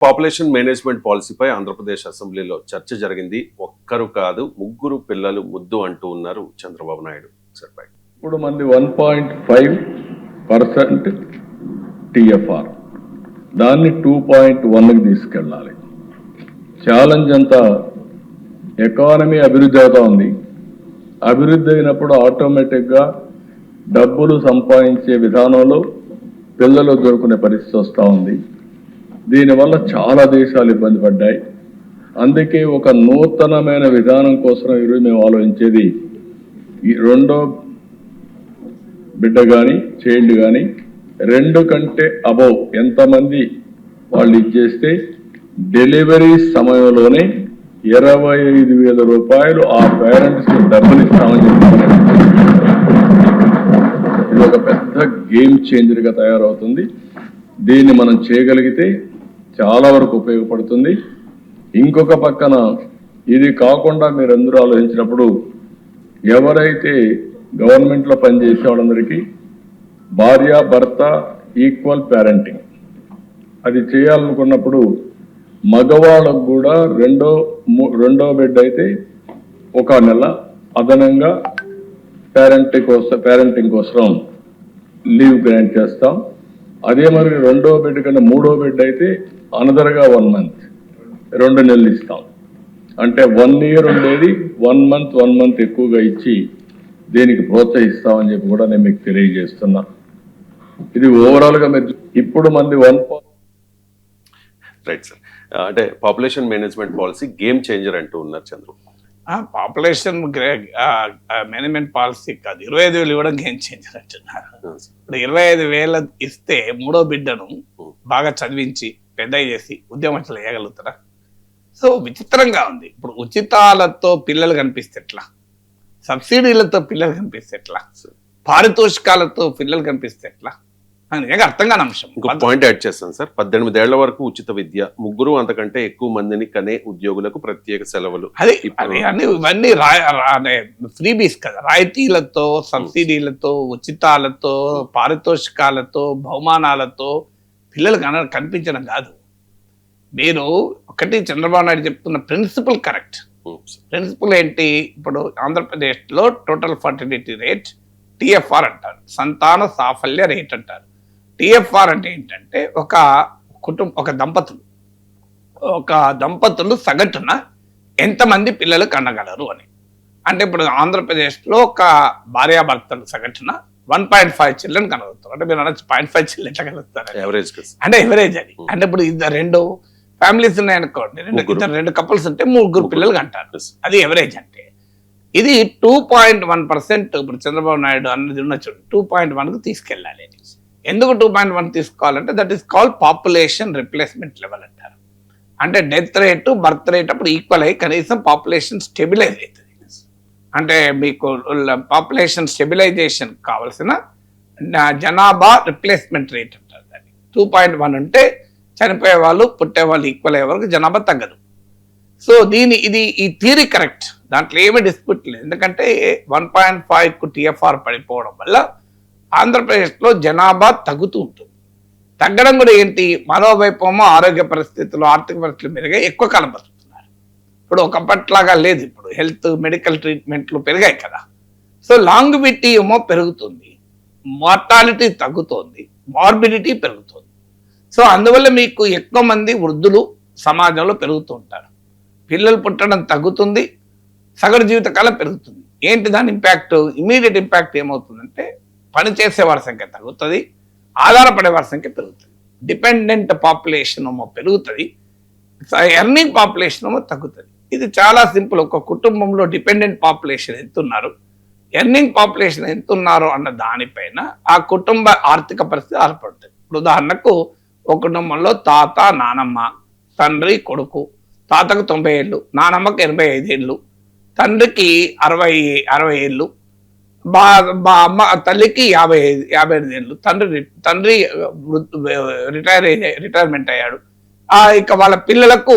Population management పాలసీపై Andhra Pradesh అసెంబ్లీలో చర్చ జరిగింది. ఒక్కరు కాదు, ముగ్గురు పిల్లలు ముద్దు అంటూ ఉన్నారు చంద్రబాబు నాయుడు. సరిపై ఇప్పుడు మంది 1.5% TFR దాన్ని 2.1కి తీసుకెళ్ళాలి. ఛాలెంజ్ అంతా ఎకానమీ అభివృద్ధి అవుతా ఉంది. అభివృద్ధి అయినప్పుడు ఆటోమేటిక్గా డబ్బులు సంపాదించే విధానంలో పిల్లలు దొరుకునే పరిస్థితి వస్తూ ఉంది. దీనివల్ల చాలా దేశాలు ఇబ్బంది పడ్డాయి. అందుకే ఒక నూతనమైన విధానం కోసం ఈరోజు మేము ఆలోచించేది, ఈ రెండో బిడ్డ కానీ చైల్డ్ కానీ 2 కంటే అబౌవ్ ఎంతమంది వాళ్ళు ఇచ్చేస్తే డెలివరీ సమయంలోనే 25,000 రూపాయలు ఆ పేరెంట్స్కి డబ్బులు ఇస్తామని చెప్తామని. ఇది ఒక పెద్ద గేమ్ చేంజర్గా తయారవుతుంది. దీన్ని మనం చేయగలిగితే చాలా వరకు ఉపయోగపడుతుంది. ఇంకొక పక్కన ఇది కాకుండా మీరందరూ ఆలోచించినప్పుడు ఎవరైతే గవర్నమెంట్లో పనిచేసే వాళ్ళందరికీ భార్య భర్త ఈక్వల్ పేరెంటింగ్ అది చేయాలనుకున్నప్పుడు మగవాళ్ళకు కూడా రెండో బిడ్డ అయితే 1 నెల అదనంగా పేరెంటింగ్ కోసం లీవ్ గ్రాంట్ చేస్తాం. అదే మరి రెండో బిడ్డ కన్నా 3వ బిడ్డ అయితే అనదర్గా 1 మంత్ 2 నెలలు ఇస్తాం. అంటే 1 ఇయర్ ఉండేది 1 మంత్ ఎక్కువగా ఇచ్చి దీనికి ప్రోత్సహిస్తామని చెప్పి కూడా నేను మీకు తెలియజేస్తున్నా. ఇది ఓవరాల్గా మీరు ఇప్పుడు మంది రైట్ సార్. అంటే population management policy game changer అంటూ ఉన్నారు చంద్రు. పాపులేషన్ మేనేజ్మెంట్ పాలసీ కాదు, 25,000 ఇవ్వడం గేమ్ చేంజర్ అంటున్నారు. ఇప్పుడు 25,000 ఇస్తే 3వ బిడ్డను బాగా చదివించి పెద్ద చేసి ఉద్యమంలో వేయగలుగుతారా? సో విచిత్రంగా ఉంది. ఇప్పుడు ఉచితాలతో పిల్లలు కనిపిస్తే ఎట్లా, సబ్సిడీలతో పిల్లలు కనిపిస్తే ఎట్లా, పారితోషికాలతో పిల్లలు కనిపిస్తే ఎట్లా నిజంగా అర్థం కాని అంశం. ఇంకో పాయింట్ యాడ్ చేస్తాను సార్. 18 ఏళ్ల వరకు ఉచిత విద్య, 3 అంతకంటే ఎక్కువ మందిని కనే ఉద్యోగులకు ప్రత్యేక సెలవులు. ఇవన్నీ ఫ్రీబీస్ కదా, రాయితీలతో, సబ్సిడీలతో, ఉచితాలతో, పారితోషికాలతో, బహుమానాలతో పిల్లలు కనిపించడం కాదు. మీరు ఒకటి చంద్రబాబు నాయుడు చెప్తున్న ప్రిన్సిపల్ కరెక్ట్. ప్రిన్సిపల్ ఏంటి? ఇప్పుడు ఆంధ్రప్రదేశ్లో టోటల్ ఫర్టిలిటీ రేట్ TFR అంటారు, సంతాన సాఫల్య రేట్ అంటారు. TFR అంటే ఏంటంటే ఒక దంపతులు సగటున ఎంతమంది పిల్లలు కనగలరు అని. అంటే ఇప్పుడు ఆంధ్రప్రదేశ్లో ఒక భార్యాభర్తలు సగటున 1.5 చిల్డ్రన్ కనగలుగుతారు. అంటే మీరు అనొచ్చు 0.5 చిల్డ్రన్ ఎట్లా కలుగుతారు అంటే ఎవరేజ్ అది. అంటే ఇప్పుడు 2 ఫ్యామిలీస్ ఉన్నాయనుకోండి, 2 కపుల్స్ ఉంటే 3 పిల్లలు కంటారు, అది ఎవరేజ్. అంటే ఇది 2.1%. ఇప్పుడు చంద్రబాబు నాయుడు అన్నది ఉన్న చూడు 2.1కు తీసుకెళ్ళాలి. ఎందుకు 2.1 తీసుకోవాలంటే that is called population replacement level అంటారు. అంటే డెత్ రేటు బర్త్ రేట్ అప్పుడు ఈక్వల్ అయ్యి కనీసం పాపులేషన్ స్టెబిలైజ్ అవుతుంది. అంటే మీకు పాపులేషన్ స్టెబిలైజేషన్ కావాల్సిన జనాభా రిప్లేస్మెంట్ రేట్ అంటారు దాన్ని. 2.1 ఉంటే చనిపోయే వాళ్ళు పుట్టే వాళ్ళు ఈక్వల్ అయ్యే వరకు జనాభా తగ్గదు. సో ఈ థియరీ కరెక్ట్, దాంట్లో ఏమీ డిస్ప్యూట్ లేదు. ఎందుకంటే 1.5కు TFR పడిపోవడం వల్ల ఆంధ్రప్రదేశ్లో జనాభా తగ్గుతూ ఉంటుంది. తగ్గడం కూడా ఏంటి, మరోవైపు ఆరోగ్య పరిస్థితులు, ఆర్థిక పరిస్థితులు మెరుగా ఎక్కువ కాలం బతుకుతున్నారు. ఇప్పుడు ఒకప్పట్లాగా లేదు, ఇప్పుడు హెల్త్ మెడికల్ ట్రీట్మెంట్లు పెరిగాయి కదా. సో లాంగివిటీ ఏమో పెరుగుతుంది, మార్టాలిటీ తగ్గుతోంది, మార్బిడిటీ పెరుగుతుంది. సో అందువల్ల మీకు ఎక్కువ మంది వృద్ధులు సమాజంలో పెరుగుతూ ఉంటారు, పిల్లలు పుట్టడం తగ్గుతుంది, సగటు జీవితకాలం పెరుగుతుంది. ఏంటి దాని ఇంపాక్ట్? ఇమీడియట్ ఇంపాక్ట్ ఏమవుతుందంటే పనిచేసే వారి సంఖ్య తగ్గుతుంది, ఆధారపడే వారి సంఖ్య పెరుగుతుంది, డిపెండెంట్ పాపులేషన్ ఏమో పెరుగుతుంది, ఎర్నింగ్ పాపులేషన్ ఏమో తగ్గుతుంది. ఇది చాలా సింపుల్. ఒక కుటుంబంలో డిపెండెంట్ పాపులేషన్ ఎంతున్నారు, ఎర్నింగ్ పాపులేషన్ ఎంతున్నారు అన్న దానిపైన ఆ కుటుంబ ఆర్థిక పరిస్థితి ఆధారపడుతుంది. ఇప్పుడు ఉదాహరణకు ఒక కుటుంబంలో తాత, నానమ్మ, తండ్రి, కొడుకు. తాతకు 90 ఏళ్ళు, నానమ్మకు 85 ఏళ్ళు, తండ్రికి 60 ఏళ్ళు, తల్లికి 55 ఏళ్ళు. తండ్రి రిటైర్మెంట్ అయ్యాడు. ఇక వాళ్ళ పిల్లలకు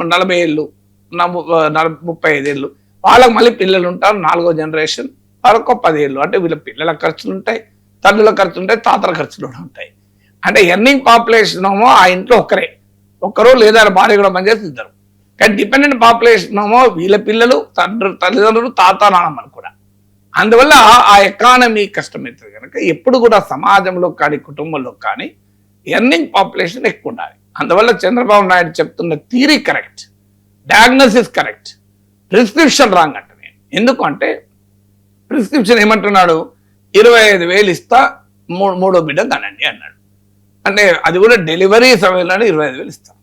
40 ఏళ్ళు, 35 ఏళ్ళు. వాళ్ళకి మళ్ళీ పిల్లలు ఉంటారు, 4వ జనరేషన్, వాళ్ళకు 10 ఏళ్ళు. అంటే వీళ్ళ పిల్లల ఖర్చులు ఉంటాయి, తల్లుల ఖర్చులు ఉంటాయి, తాతల ఖర్చులు ఉంటాయి. అంటే ఎర్నింగ్ పాపులేషన్ ఏమో ఆ ఇంట్లో ఒక్కరే, ఒక్కరో లేదా భార్య కూడా పనిచేసి ఇద్దరు. కానీ డిపెండెంట్ పాపులేషన్ ఏమో వీళ్ళ పిల్లలు తల్లిదండ్రులు తాత నాన్నమ్మలు కూడా. అందువల్ల ఆ ఎకానమీ కష్టమవుతుంది కనుక ఎప్పుడు కూడా సమాజంలో కానీ కుటుంబంలో కానీ ఎర్నింగ్ పాపులేషన్ ఎక్కువ ఉండాలి. అందువల్ల చంద్రబాబు నాయుడు చెప్తున్న theory correct, diagnosis correct, prescription wrong అంట. నేను ఎందుకంటే ప్రిస్క్రిప్షన్ ఏమంటున్నాడు, 25,000 ఇస్తా మూడో బిడ్డ కనండి అన్నాడు. అంటే అది కూడా డెలివరీ సమయంలో 25,000 ఇస్తాం.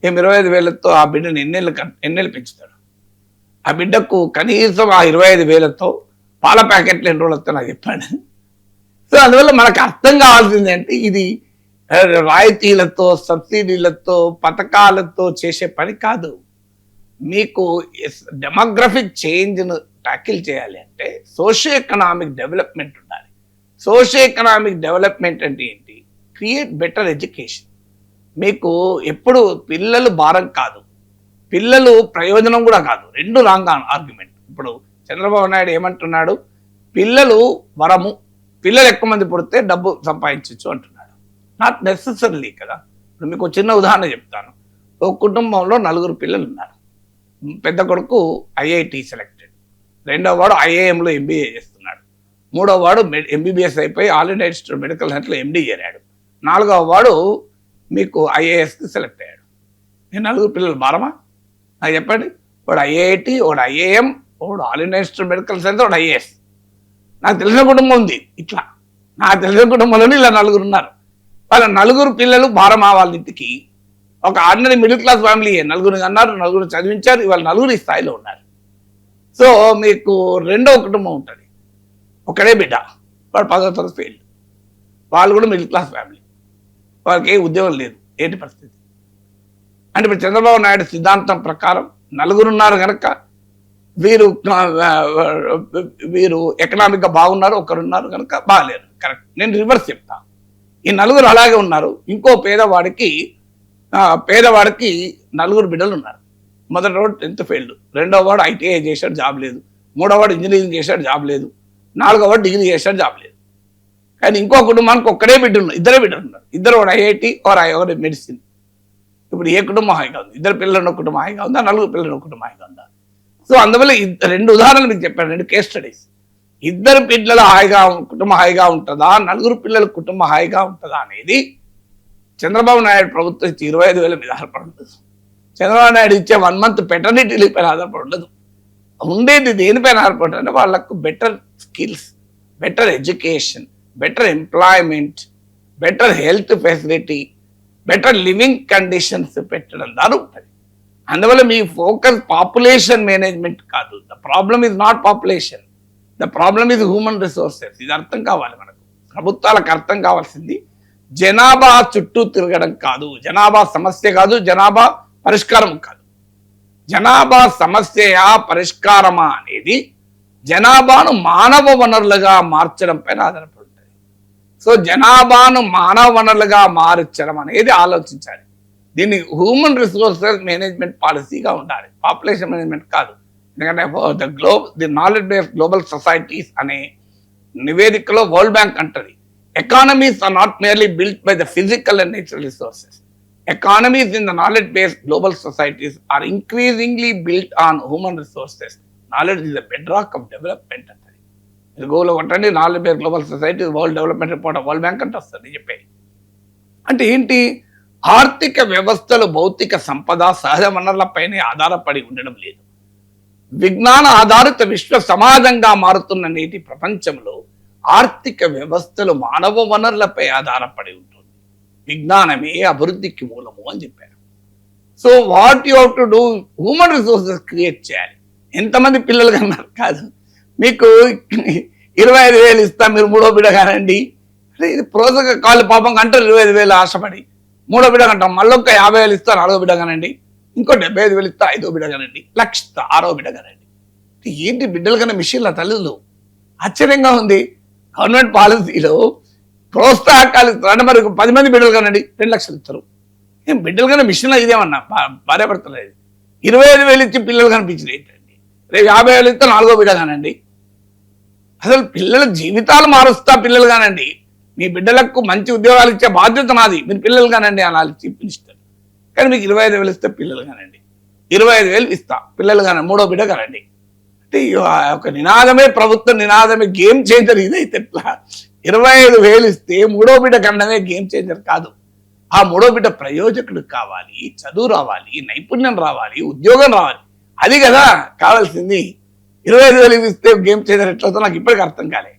ఏం 25,000తో ఆ బిడ్డను ఎన్నెళ్ళు పెంచుతాడు? ఆ బిడ్డకు కనీసం ఆ 25,000తో పాల ప్యాకెట్లు ఎన్ని రోజులు వస్తే నాకు చెప్పాడు. సో అందువల్ల మనకు అర్థం కావాల్సింది అంటే ఇది రాయితీలతో, సబ్సిడీలతో, పథకాలతో చేసే పని కాదు. మీకు డెమోగ్రఫిక్ చేంజ్ను ట్యాకిల్ చేయాలి అంటే సోషియో ఎకనామిక్ డెవలప్మెంట్ ఉండాలి. సోషియో ఎకనామిక్ డెవలప్మెంట్ అంటే ఏంటి? Create better education. మీకు ఎప్పుడు పిల్లలు భారం కాదు, పిల్లలు ప్రయోజనం కూడా కాదు, రెండు రాంగ్ ఆర్గ్యుమెంట్. ఇప్పుడు చంద్రబాబు నాయుడు ఏమంటున్నాడు, పిల్లలు వరము, పిల్లలు ఎక్కువ మంది పుడితే డబ్బు సంపాదించవచ్చు అంటున్నాడు. నాట్ నెసెసరీ కదా. ఇప్పుడు మీకు చిన్న ఉదాహరణ చెప్తాను. ఒక కుటుంబంలో 4 పిల్లలు ఉన్నారు. పెద్ద కొడుకు ఐఐటి సెలెక్టెడ్, రెండో వాడు ఐఐఎంలో ఎంబీఏ చేస్తున్నాడు, మూడో వాడు ఎంబీబీఎస్ అయిపోయి ఆల్ ఇండియా ఇన్స్టిట్యూట్ మెడికల్ సైన్స్లో ఎండీ చేరాడు, నాలుగవ వాడు మీకు ఐఏఎస్కి సెలెక్ట్ అయ్యాడు. ఈ 4 పిల్లలు భారమా? నాకు చెప్పండి. వాడు ఐఐటి, వాడు ఐఏఎం, వాడు all India institute medical science, వాడు ఐఏఎస్. నాకు తెలిసిన కుటుంబం ఉంది ఇట్లా. నాకు తెలిసిన కుటుంబంలోనే ఇలా 4 ఉన్నారు. వాళ్ళ 4 పిల్లలు భారమా వాళ్ళ ఇంటికి? ఒక ఆర్డినరీ మిడిల్ క్లాస్ ఫ్యామిలీ 4 అన్నారు, 4 చదివించారు, ఇవాళ 4 ఈ స్థాయిలో ఉన్నారు. సో మీకు రెండో కుటుంబం ఉంటుంది, ఒకడే బిడ్డ, వాడు 10వ తరగతి ఫెయిల్డ్, వాళ్ళు కూడా మిడిల్ క్లాస్ ఫ్యామిలీ, వాళ్ళకి ఏ ఉద్యోగం లేదు. ఏంటి పరిస్థితి? అంటే ఇప్పుడు చంద్రబాబు నాయుడు సిద్ధాంతం ప్రకారం 4 ఉన్నారు కనుక వీరు ఎకనామిక్గా బాగున్నారు, ఒకరున్నారు కనుక బాగలేరు. కరెక్ట్. నేను రివర్స్ చెప్తా. ఈ 4 అలాగే ఉన్నారు. ఇంకో పేదవాడికి 4 బిడ్డలు ఉన్నారు. మొదటి వాడు 10th ఫెయిల్డ్, రెండో వాడు ఐటీఐ చేశాడు, జాబ్ లేదు, మూడో వాడు ఇంజనీరింగ్ చేశాడు, జాబ్ లేదు, నాలుగో వాడు డిగ్రీ చేశాడు, జాబ్ లేదు. కానీ ఇంకో కుటుంబానికి ఒక్కడే బిడ్డ ఉన్నారు, ఇద్దరే బిడ్డలు ఉన్నారు. ఇద్దరు వాడు ఐఐటి ఒకరు మెడిసిన్. ఇప్పుడు ఏ కుటుంబం హాయిగా ఉంది? 2 పిల్లలు ఉన్న కుటుంబం హాయిగా ఉందా? 4 పిల్లలు ఉన్న కుటుంబం హాయిగా ఉందా? సో అందువల్ల 2 ఉదాహరణలు మీకు చెప్పాను, 2 కేస్ స్టడీస్. 2 పిల్లల కుటుంబం హాయిగా ఉంటుందా, 4 పిల్లల కుటుంబం హాయిగా ఉంటుందా అనేది చంద్రబాబు నాయుడు ప్రభుత్వం ఇచ్చే 25,000 మీద ఆధారపడి ఉండదు. చంద్రబాబు నాయుడు ఇచ్చే 1 month పెటర్నిటీ లీవ్ పైన ఆధారపడి ఉండదు. ఉండేది దేనిపైన ఆధారపడి అంటే వాళ్ళకు better skills, better education, better employment, better health facility, better living conditions పెట్టడం ద్వారా ఉంటుంది. అందువల్ల మీ ఫోకస్ పాపులేషన్ మేనేజ్మెంట్ కాదు. The problem is not population, the problem is human resources. ఇది అర్థం కావాలి మనకు. ప్రభుత్వాలకు అర్థం కావాల్సింది జనాభా చుట్టూ తిరగడం కాదు, జనాభా సమస్య కాదు, జనాభా పరిష్కారం కాదు. జనాభా సమస్యయా పరిష్కారమా అనేది జనాభాను మానవ వనరులుగా మార్చడం పైన ఆధారపడి ఉంటుంది. సో జనాభాను మానవ వనరులుగా మార్చడం అనేది ఆలోచించాలి. దీన్ని హ్యూమన్ రిసోర్సెస్ మేనేజ్మెంట్ పాలసీగా ఉండాలి, పాపులేషన్ మేనేజ్మెంట్ కాదు. ఎందుకంటే the knowledge based global societies అనే నివేదికలో వరల్డ్ బ్యాంక్ అంటది, economies are not merely built by the physical and natural resources. Economies in the knowledge-based global societies are increasingly built on human resources. Knowledge is the bedrock of development. ఇది goal ఒకటండి, knowledge based global society world development report world bank అంటే వస్తుంది చెప్పే. అంటే ఏంటి? ఆర్థిక వ్యవస్థలు భౌతిక సంపద సహజ వనరులపైనే ఆధారపడి ఉండడం లేదు. విజ్ఞాన ఆధారిత విశ్వ సమాజంగా మారుతున్న నేటి ప్రపంచంలో ఆర్థిక వ్యవస్థలు మానవ వనరులపై ఆధారపడి ఉంటుంది. విజ్ఞానమే అభివృద్ధికి మూలము అని చెప్పారు. So what you have to do, human resources create చేయాలి. ఎంతమంది పిల్లలు కన్నారు కాదు, మీకు 25,000 ఇస్తా మీరు మూడో బిడ్డ కానండి అంటే ఇది ప్రోజగా కాళ్ళు పాపం అంటారు. 25,000 ఆశపడి మూడో బిడ్డ కంటాం, మళ్ళీ ఒక 50,000 ఇస్తా 4వ బిడ్డ కానండి, ఇంకో 75,000 ఇస్తా 5వ బిడ్డ కానండి, 1,00,000 ఇస్తా 6వ బిడ్డ కానండి. ఏంటి బిడ్డలు కన్నా మిషన్ల తల్లులు? ఆశ్చర్యంగా ఉంది. గవర్నమెంట్ పాలసీలో ప్రోత్సాహకాలు ఇస్తారు అంటే మరి 10 మంది బిడ్డలు కానండి 2 లక్షలు ఇస్తారు. ఏం బిడ్డలు కన్నా మిషన్లో ఇదేమన్నా భార్యాభర్తలేదు. 25,000 ఇచ్చి పిల్లలు కనిపించింది ఏంటండి? రేపు 50,000 ఇస్తే 4వ బిడ్డ కానండి. అసలు పిల్లల జీవితాలు మారుస్తా పిల్లలు కానండి. మీ బిడ్డలకు మంచి ఉద్యోగాలు ఇచ్చే బాధ్యత నాది, మీరు పిల్లలు కానండి అనాలి చీఫ్ మినిస్టర్. కానీ మీకు 25,000 ఇస్తే పిల్లలు కానండి, 25,000 ఇస్తా పిల్లలు కానండి, మూడో బిడ్డ కానండి అంటే ఒక నినాదమే ప్రభుత్వ నినాదమే గేమ్ చేంజర్. ఇదైతే ఎట్లా 25,000 ఇస్తే మూడో బిడ్డ కనడమే గేమ్ చేంజర్ కాదు. ఆ మూడో బిడ్డ ప్రయోజకుడు కావాలి, చదువు రావాలి, నైపుణ్యం రావాలి, ఉద్యోగం రావాలి. అది కదా కావాల్సింది. 25,000 ఇస్తే గేమ్ చేంజర్ ఎట్లవుతుందో నాకు ఇప్పటికీ అర్థం కాలే.